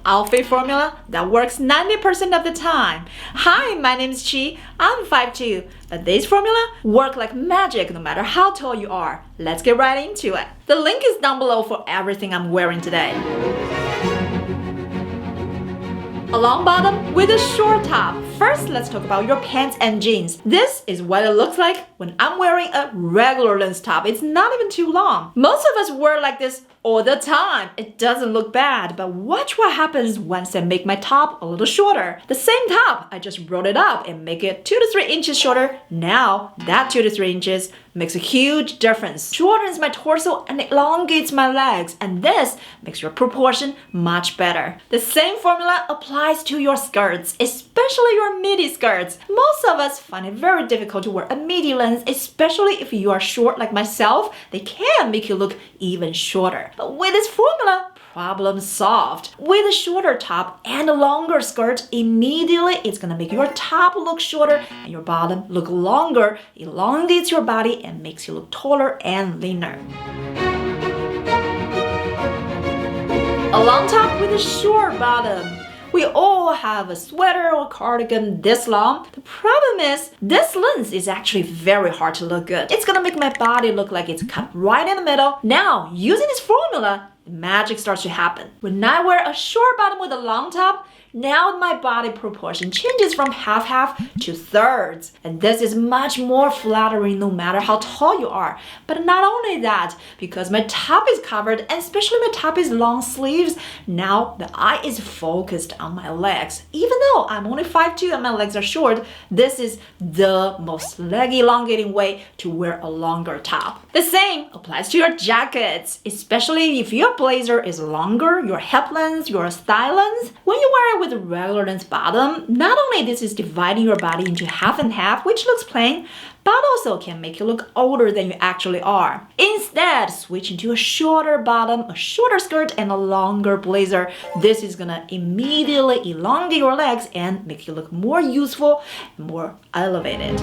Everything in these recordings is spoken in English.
outfit formula that works 90% of the time. Hi, my name is Chi. I'm 5'2", but this formula works like magic no matter how tall you are. Let's get right into it. The link is down below for everything I'm wearing today. A long bottom with a short top. First, let's talk about your pants and jeans. This is what it looks like when I'm wearing a regular length top. It's not even too long. Most of us wear like this all the time. It doesn't look bad, but watch what happens once I make my top a little shorter. The same top, I just rolled it up and make it 2 to 3 inches shorter. Now, that 2 to 3 inches makes a huge difference. Shortens my torso and elongates my legs, and this makes your proportion much better. The same formula applies to your skirts, especially your midi skirts. Most of us find it very difficult to wear a midi length, especially if you are short like myself. They can make you look even shorter. But with this formula, problem solved. With a shorter top and a longer skirt, immediately it's gonna make your top look shorter and your bottom look longer, elongates your body and makes you look taller and leaner. A long top with a short bottom. We all have a sweater or cardigan this long. The problem is, this length is actually very hard to look good. It's gonna make my body look like it's cut right in the middle. Now, using this formula, the magic starts to happen. When I wear a short bottom with a long top, now my body proportion changes from half-half to thirds. And this is much more flattering no matter how tall you are. But not only that, because my top is covered, and especially my top is long sleeves, now the eye is focused on my legs. Even though I'm only 5'2" and my legs are short, this is the most leg elongating way to wear a longer top. The same applies to your jackets, especially if your blazer is longer, your hip length, your thigh length. When you wear it with a regular length bottom, not only this is dividing your body into half and half, which looks plain, but also can make you look older than you actually are. Instead, switching to a shorter bottom, a shorter skirt, and a longer blazer, this is gonna immediately elongate your legs and make you look more useful, more elevated.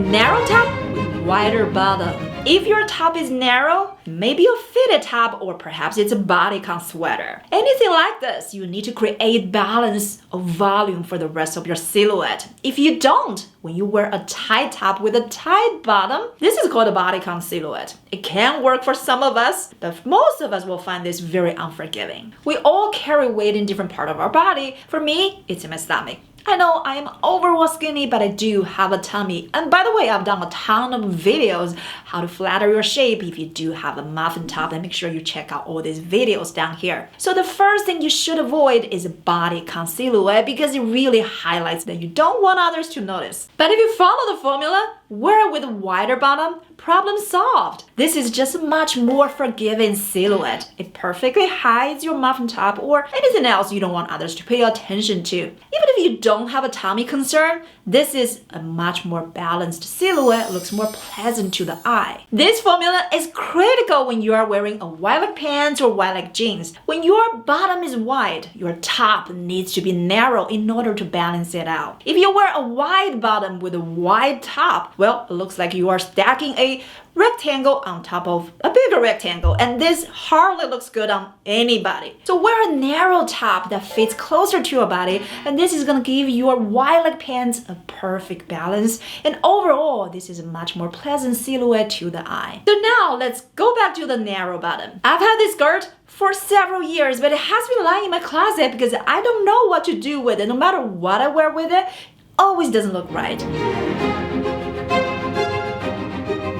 Narrow top with wider bottom. If your top is narrow, maybe a fitted top or perhaps it's a bodycon sweater. Anything like this, you need to create balance of volume for the rest of your silhouette. If you don't, when you wear a tight top with a tight bottom, this is called a bodycon silhouette. It can work for some of us, but most of us will find this very unforgiving. We all carry weight in different parts of our body. For me, it's in my stomach. I know I am overall skinny, but I do have a tummy. And by the way, I've done a ton of videos how to flatter your shape if you do have a muffin top, and make sure you check out all these videos down here. So the first thing you should avoid is a bodycon silhouette because it really highlights that you don't want others to notice. But if you follow the formula, wear it with a wider bottom, problem solved. This is just a much more forgiving silhouette. It perfectly hides your muffin top or anything else you don't want others to pay attention to. Even if you don't have a tummy concern, this is a much more balanced silhouette, looks more pleasant to the eye. This formula is critical when you are wearing a wide leg pants or wide leg jeans. When your bottom is wide, your top needs to be narrow in order to balance it out. If you wear a wide bottom with a wide top, well, it looks like you are stacking a rectangle on top of a bigger rectangle, and this hardly looks good on anybody. So wear a narrow top that fits closer to your body, and this is gonna give your wide leg pants a perfect balance, and overall this is a much more pleasant silhouette to the eye. So now let's go back to the narrow bottom. I've had this skirt for several years, but it has been lying in my closet because I don't know what to do with it. No matter what I wear with it, always doesn't look right.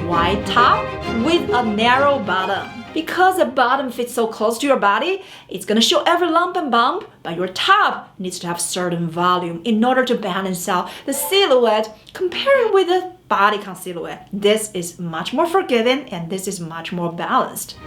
Wide top with a narrow bottom. Because the bottom fits so close to your body, it's gonna show every lump and bump, but your top needs to have certain volume in order to balance out the silhouette compared with the bodycon silhouette. This is much more forgiving and this is much more balanced.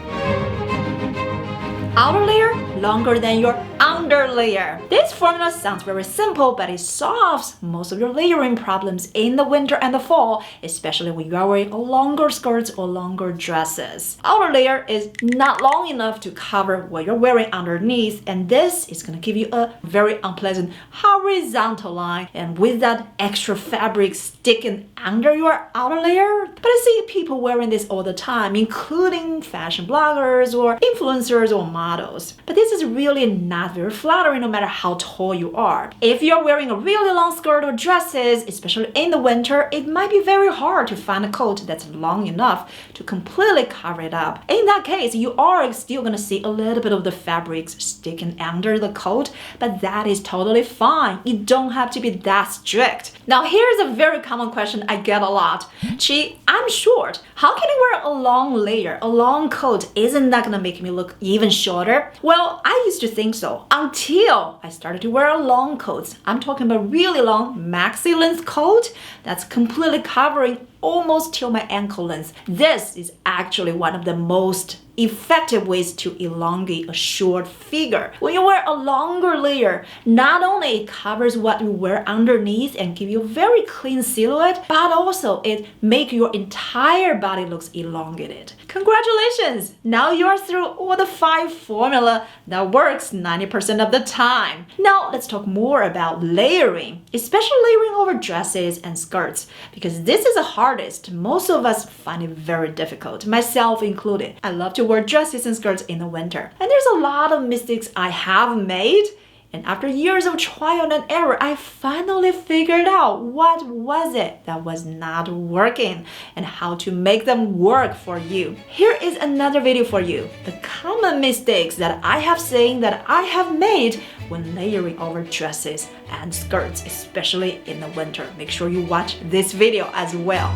Outer layer longer than your under layer. This formula sounds very simple, but it solves most of your layering problems in the winter and the fall, especially when you are wearing longer skirts or longer dresses. Outer layer is not long enough to cover what you're wearing underneath, and this is going to give you a very unpleasant horizontal line, and with that extra fabric sticking under your outer layer. But I see people wearing this all the time, including fashion bloggers or influencers or models. But this is really not very flattering no matter how tall you are. If you're wearing a really long skirt or dresses, especially in the winter, it might be very hard to find a coat that's long enough to completely cover it up. In that case, you are still going to see a little bit of the fabrics sticking under the coat, but that is totally fine. You don't have to be that strict. Now, here's a very common question I get a lot. Chi, I'm short. How can I wear a long layer, a long coat? Isn't that gonna make me look even shorter? Well, I used to think so until I started to wear long coats. I'm talking about really long maxi length coat that's completely covering almost till my ankle length. This is actually one of the most effective ways to elongate a short figure. When you wear a longer layer, not only it covers what you wear underneath and give you a very clean silhouette, but also it makes your entire body looks elongated. Congratulations! Now you're through all the 5 formula that works 90% of the time. Now let's talk more about layering, especially layering over dresses and skirts, because this is the hardest. Most of us find it very difficult, myself included. I love to wear dresses and skirts in the winter, and there's a lot of mistakes I have made. And after years of trial and error, I finally figured out what was it that was not working and how to make them work for you. Here is another video for you. The common mistakes that I have seen that I have made when layering over dresses and skirts, especially in the winter. Make sure you watch this video as well.